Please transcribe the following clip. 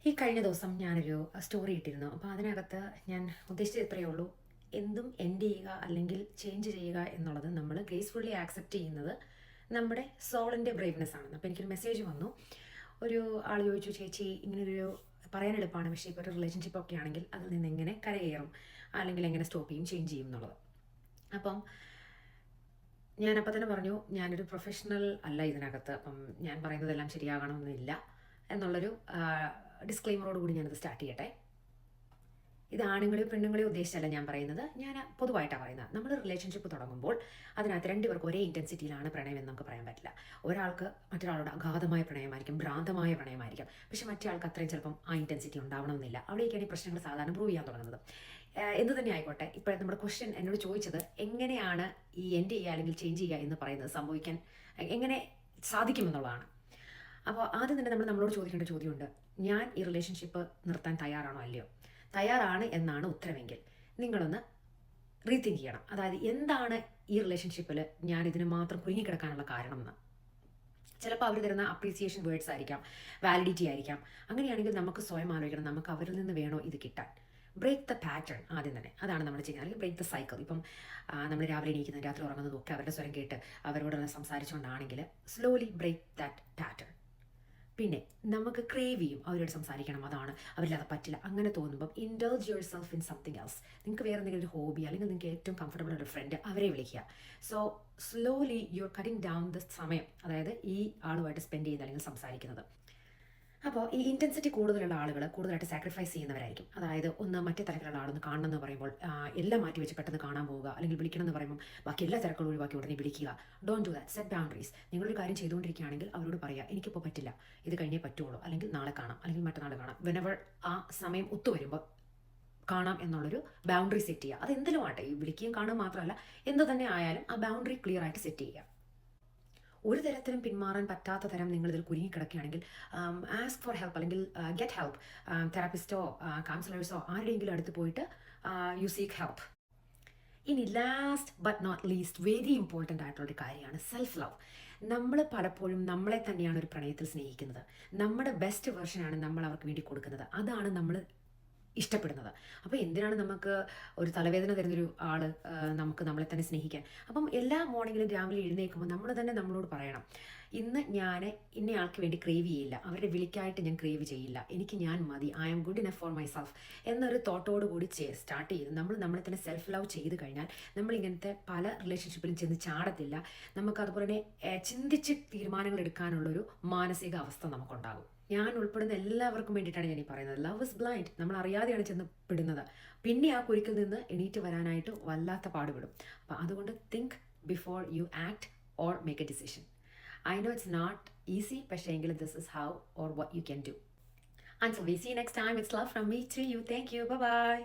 ഈ കഴിഞ്ഞ ദിവസം ഞാനൊരു സ്റ്റോറി ഇട്ടിരുന്നു. അപ്പോൾ അതിനകത്ത് ഞാൻ ഉദ്ദേശിച്ചത് ഇത്രയേ ഉള്ളൂ. എന്തും എൻഡ് ചെയ്യുക അല്ലെങ്കിൽ ചേഞ്ച് ചെയ്യുക എന്നുള്ളത് നമ്മൾ ഗ്രേസ്ഫുള്ളി ആക്സെപ്റ്റ് ചെയ്യുന്നത് നമ്മുടെ സോളിൻ്റെ ബ്രേവ്നെസ് ആണെന്ന്. അപ്പോൾ എനിക്കൊരു മെസ്സേജ് വന്നു. ഒരു ആൾ ചോദിച്ചു, ചേച്ചി ഇങ്ങനൊരു പറയാൻ എളുപ്പമാണ്, പക്ഷേ ഇപ്പോൾ ഒരു റിലേഷൻഷിപ്പ് ഒക്കെ ആണെങ്കിൽ അതിൽ നിന്ന് എങ്ങനെ കരകയറും, അല്ലെങ്കിൽ എങ്ങനെ സ്റ്റോപ്പ് ചെയ്യും, ചേഞ്ച് ചെയ്യും എന്നുള്ളത്. അപ്പം ഞാനപ്പോൾ തന്നെ പറഞ്ഞു, ഞാനൊരു പ്രൊഫഷണൽ അല്ല ഇതിനകത്ത്. അപ്പം ഞാൻ പറയുന്നതെല്ലാം ശരിയാകണമെന്നില്ല എന്നുള്ളൊരു ഡിസ്ക്ലെയിമറോട് കൂടി ഞാനത് സ്റ്റാർട്ട് ചെയ്യട്ടെ. ഇത് ആണുങ്ങളെയോ പെണ്ണുങ്ങളെയോ ഉദ്ദേശിച്ചല്ല ഞാൻ പറയുന്നത്, ഞാൻ പൊതുവായിട്ടാണ് പറയുന്നത്. നമ്മൾ റിലേഷൻഷിപ്പ് തുടങ്ങുമ്പോൾ അതിനകത്ത് രണ്ടുപേർക്ക് ഒരേ ഇൻറ്റൻസിറ്റിയിലാണ് പ്രണയം എന്ന് നമുക്ക് പറയാൻ പറ്റില്ല. ഒരാൾക്ക് മറ്റൊരാളോട് അഗാധമായ പ്രണയമായിരിക്കും, ഭ്രാന്തമായ പ്രണയമായിരിക്കും. പക്ഷെ മറ്റേ ആൾക്ക് അത്രയും ചിലപ്പം ആ ഇൻറ്റൻസിറ്റി ഉണ്ടാവണമെന്നില്ല. അവിടേക്കാണ് ഈ പ്രശ്നങ്ങൾ സാധാരണ പ്രൂവ് ചെയ്യാൻ തുടങ്ങുന്നത്. എന്ത് തന്നെ ആയിക്കോട്ടെ, ഇപ്പോൾ നമ്മുടെ ക്വസ്റ്റ്യൻ എന്നോട് ചോദിച്ചത് എങ്ങനെയാണ് ഈ എൻഡ് ചെയ്യുക അല്ലെങ്കിൽ ചേഞ്ച് ചെയ്യുക എന്ന് പറയുന്നത് സംഭവിക്കാൻ എങ്ങനെ സാധിക്കുമെന്നുള്ളതാണ്. അപ്പോൾ ആദ്യം തന്നെ നമ്മളോട് ചോദിക്കേണ്ട ചോദ്യമുണ്ട്, ഞാൻ ഈ റിലേഷൻഷിപ്പ് നിർത്താൻ തയ്യാറാണോ അല്ലയോ? തയ്യാറാണ് എന്നാണ് ഉത്തരമെങ്കിൽ നിങ്ങളൊന്ന് റീതിങ്ക് ചെയ്യണം. അതായത് എന്താണ് ഈ റിലേഷൻഷിപ്പിൽ ഞാൻ ഇതിന് മാത്രം കുരുങ്ങിക്കിടക്കാനുള്ള കാരണം എന്ന്. ചിലപ്പോൾ അവർ തരുന്ന അപ്രീസിയേഷൻ വേർഡ്സ് ആയിരിക്കാം, വാലിഡിറ്റി ആയിരിക്കാം. അങ്ങനെയാണെങ്കിൽ നമുക്ക് സ്വയം ആലോചിക്കണം, നമുക്ക് അവരിൽ നിന്ന് വേണോ ഇത് കിട്ടാൻ. ബ്രേക്ക് ദ പാറ്റേൺ ആദ്യം തന്നെ, അതാണ് നമ്മൾ ചെയ്യുന്നത്. അല്ലെങ്കിൽ ബ്രേക്ക് ദ സൈക്കിൾ. ഇപ്പം നമ്മൾ രാവിലെ എണീക്കുന്നത്, രാത്രി ഉറങ്ങുന്നതും ഒക്കെ അവരുടെ സ്വരം കേട്ട് അവരോട് സംസാരിച്ചുകൊണ്ടാണെങ്കിൽ സ്ലോലി ബ്രേക്ക് ദാറ്റ് പാറ്റേൺ. പിന്നെ നമുക്ക് ക്രേവ് ചെയ്യും അവരോട് സംസാരിക്കണം, അതാണ് അവരിലത് പറ്റില്ല, അങ്ങനെ തോന്നുമ്പം indulge yourself in something else. നിങ്ങൾക്ക് വേറെ എന്തെങ്കിലും ഒരു ഹോബി അല്ലെങ്കിൽ നിങ്ങൾക്ക് ഏറ്റവും കംഫർട്ടബിൾ ഒരു ഫ്രണ്ട്, അവരെ വിളിക്കുക. So slowly you are cutting down the സമയം, അതായത് ഈ ആളുമായിട്ട് സ്പെൻഡ് ചെയ്യുന്ന അല്ലെങ്കിൽ സംസാരിക്കുന്നത്. അപ്പോൾ ഈ ഇൻറ്റൻസിറ്റി കൂടുതലുള്ള ആളുകൾ കൂടുതലായിട്ട് സാക്രിഫൈസ് ചെയ്യുന്നവരായിരിക്കും. അതായത് ഒന്ന് മറ്റേ തരത്തിലുള്ള ആളൊന്ന് കാണണം എന്ന് പറയുമ്പോൾ എല്ലാം മാറ്റി വെച്ച് പെട്ടെന്ന് കാണാൻ പോവുക, അല്ലെങ്കിൽ വിളിക്കണം എന്ന് പറയുമ്പോൾ ബാക്കി എല്ലാ തിരക്കുകളും ഒഴിവാക്കി ഉടനെ വിളിക്കുക. Don't do that. Set boundaries. നിങ്ങളൊരു കാര്യം ചെയ്തുകൊണ്ടിരിക്കുകയാണെങ്കിൽ അവരോട് പറയുക, എനിക്കിപ്പോൾ പറ്റില്ല, ഇത് കഴിഞ്ഞേ പറ്റുള്ളൂ, അല്ലെങ്കിൽ നാളെ കാണാം, അല്ലെങ്കിൽ മറ്റന്നാൾ കാണാം. വെനെവർ ആ സമയം ഒത്തുവരുമ്പോൾ കാണാം എന്നുള്ളൊരു ബൗണ്ടറി സെറ്റ് ചെയ്യുക. അത് എന്തിലും ആട്ടെ, ഈ വിളിക്കുകയും കാണുക മാത്രമല്ല, എന്ത് തന്നെ ആയാലും ആ ബൗണ്ടറി ക്ലിയർ ആയിട്ട് സെറ്റ് ചെയ്യുക. ഒരു തരത്തിലും പിന്മാറാൻ പറ്റാത്ത തരം നിങ്ങളിതിൽ കുരുങ്ങിക്കിടക്കുകയാണെങ്കിൽ ആസ്ക് ഫോർ ഹെൽപ്പ്, അല്ലെങ്കിൽ ഗെറ്റ് ഹെൽപ്പ്. തെറാപ്പിസ്റ്റോ കൗൺസിലേഴ്സോ ആരുടെയെങ്കിലും അടുത്ത് പോയിട്ട് യു സീക്ക് ഹെൽപ്പ്. ഇനി last but not least, very important ആയിട്ടുള്ളൊരു കാര്യമാണ് സെൽഫ് ലവ്. നമ്മൾ പലപ്പോഴും നമ്മളെ തന്നെയാണ് ഒരു പ്രണയത്തിൽ സ്നേഹിക്കുന്നത്. നമ്മുടെ ബെസ്റ്റ് വെർഷനാണ് നമ്മൾ അവർക്ക് വേണ്ടി കൊടുക്കുന്നത്. അതാണ് നമ്മൾ ഇഷ്ടപ്പെടുന്നത്. അപ്പോൾ എന്തിനാണ് നമുക്ക് ഒരു തലവേദന തരുന്നൊരു ആൾ നമുക്ക് നമ്മളെ തന്നെ സ്നേഹിക്കാൻ? അപ്പം എല്ലാ മോർണിംഗിലും രാവിലെ എഴുന്നേൽക്കുമ്പോൾ നമ്മൾ തന്നെ നമ്മളോട് പറയണം, ഇന്ന് ഞാൻ ഇന്നയാൾക്ക് വേണ്ടി ക്രേവ് ചെയ്യില്ല, അവരുടെ വിളിക്കായിട്ട് ഞാൻ ക്രേവ് ചെയ്യില്ല, എനിക്ക് ഞാൻ മതി, I am good enough for myself എന്നൊരു തോട്ടോട് കൂടി സ്റ്റാർട്ട് ചെയ്ത് നമ്മളെ തന്നെ സെൽഫ് ലവ് ചെയ്ത് കഴിഞ്ഞാൽ നമ്മൾ ഇങ്ങനത്തെ പല റിലേഷൻഷിപ്പിലും ചെന്ന് ചാടത്തില്ല. നമുക്ക് അതുപോലെ തന്നെ ചിന്തിച്ച് തീരുമാനങ്ങൾ എടുക്കാനുള്ളൊരു മാനസിക അവസ്ഥ നമുക്കുണ്ടാകും. ഞാൻ ഉൾപ്പെടുന്ന എല്ലാവർക്കും വേണ്ടിയിട്ടാണ് ഞാൻ ഈ പറയുന്നത്. Love is blind. നമ്മൾ അറിയാതെയാണ് ചെന്ന് പെടുന്നത്. പിന്നെ ആ കുരുക്കിൽ നിന്ന് എണീറ്റ് വരാനായിട്ട് വല്ലാത്ത പാടുപെടും. അപ്പം അതുകൊണ്ട് think before you act or make A decision. I know it's not easy, പക്ഷേ this is how or what you can do. Until we see you next time, it's love from me to you. Thank you. Bye-bye.